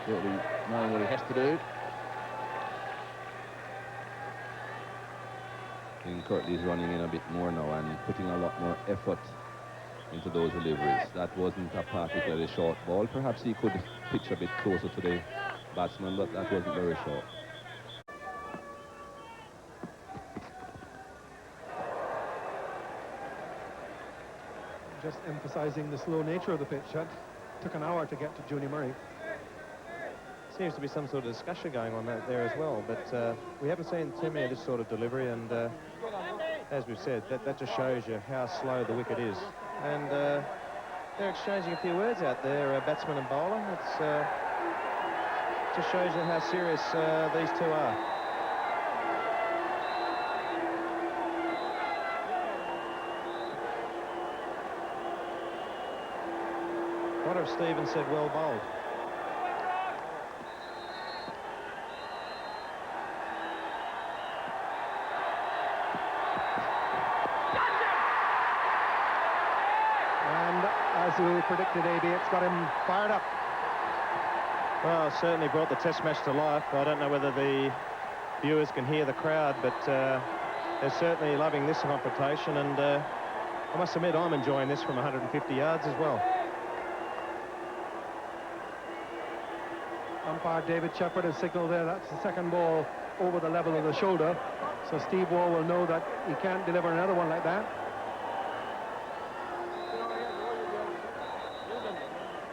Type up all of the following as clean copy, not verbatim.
Curtly knowing what he has to do. I think Curtly is running in a bit more now and putting a lot more effort into those deliveries. That wasn't a particularly short ball. Perhaps he could pitch a bit closer to the batsman, but that wasn't very short. Just emphasizing the slow nature of the pitch. That took an hour to get to Juni Murray. Seems to be some sort of discussion going on there as well, but we haven't seen too many of this sort of delivery, and as we've said, that just shows you how slow the wicket is. And they're exchanging a few words out there, batsman and bowler. It just shows you how serious these two are. What if Stephen said well bowled? And as we predicted, AB, it's got him fired up. Well, certainly brought the test match to life. I don't know whether the viewers can hear the crowd, but they're certainly loving this confrontation, and I must admit I'm enjoying this from 150 yards as well. Umpire David Shepherd has signalled there that's the second ball over the level of the shoulder, so Steve Waugh will know that he can't deliver another one like that.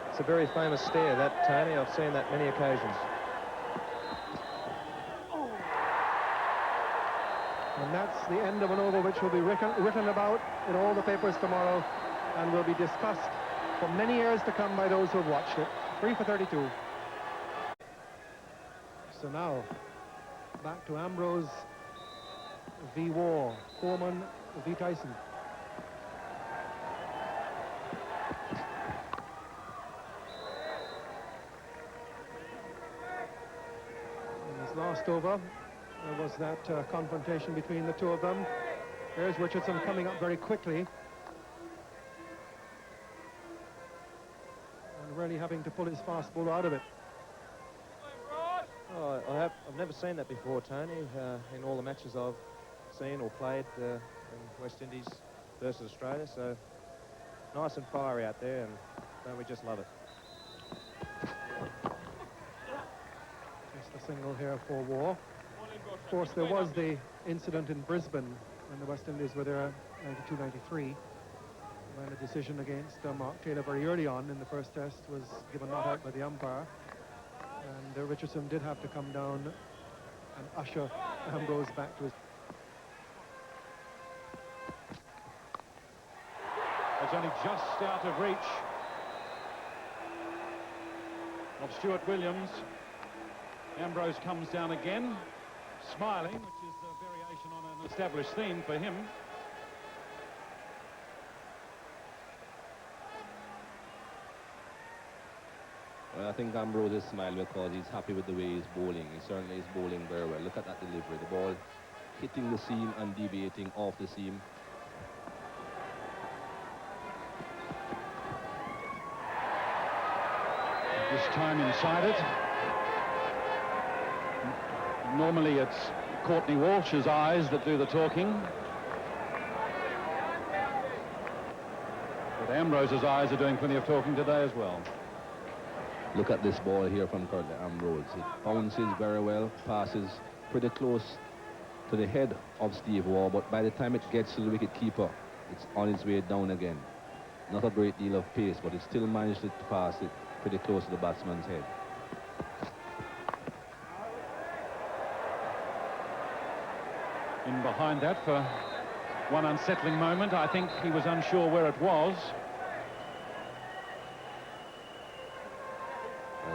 It's a very famous stare, that, Tony. I've seen that many occasions. And that's the end of an over which will be written about in all the papers tomorrow and will be discussed for many years to come by those who have watched it. 3 for 32. So now, back to Ambrose v. Waugh, Foreman v. Tyson. In his last over, there was that confrontation between the two of them. There's Richardson coming up very quickly. And really having to pull his fast ball out of it. Oh, I've never seen that before, Tony, in all the matches I've seen or played in West Indies versus Australia. So nice and fiery out there, and don't we just love it? Just a single here for Waugh. Of course, there was the incident in Brisbane when the West Indies were there, 92-93, when a decision against Mark Taylor very early on in the first test was given not out by the umpire. And Richardson did have to come down and usher Ambrose back to his... It's only just out of reach of Stuart Williams. Ambrose comes down again, smiling, which is a variation on an established theme for him. Well, I think Ambrose is smiling because he's happy with the way he's bowling. He certainly is bowling very well. Look at that delivery. The ball hitting the seam and deviating off the seam. This time inside it. Normally it's Courtney Walsh's eyes that do the talking. But Ambrose's eyes are doing plenty of talking today as well. Look at this ball here from Curtly Ambrose. It bounces very well, passes pretty close to the head of Steve Waugh, but by the time it gets to the wicket keeper, it's on its way down again. Not a great deal of pace, but it still managed to pass it pretty close to the batsman's head. In behind that for one unsettling moment. I think he was unsure where it was.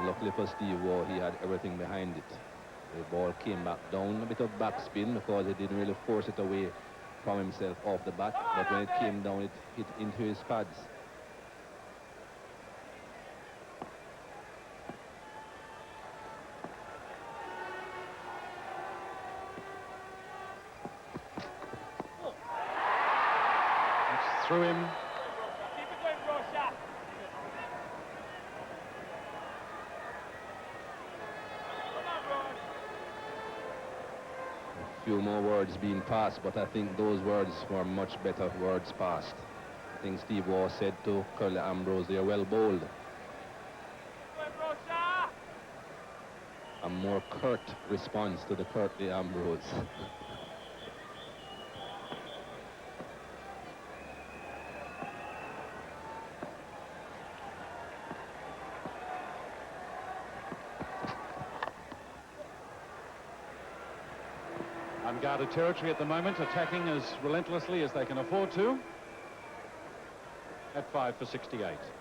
Luckily for Steve Waugh, he had everything behind it. The ball came back down, a bit of backspin because he didn't really force it away from himself off the bat, but when it came down, it hit into his pads. It's through him. few more words being passed, but I think those words were much better words passed. I think Steve Waugh said to Curtly Ambrose, "They're well bowled." A more curt response to the Curtly Ambrose. Unguarded territory at the moment, attacking as relentlessly as they can afford to. At 5 for 68.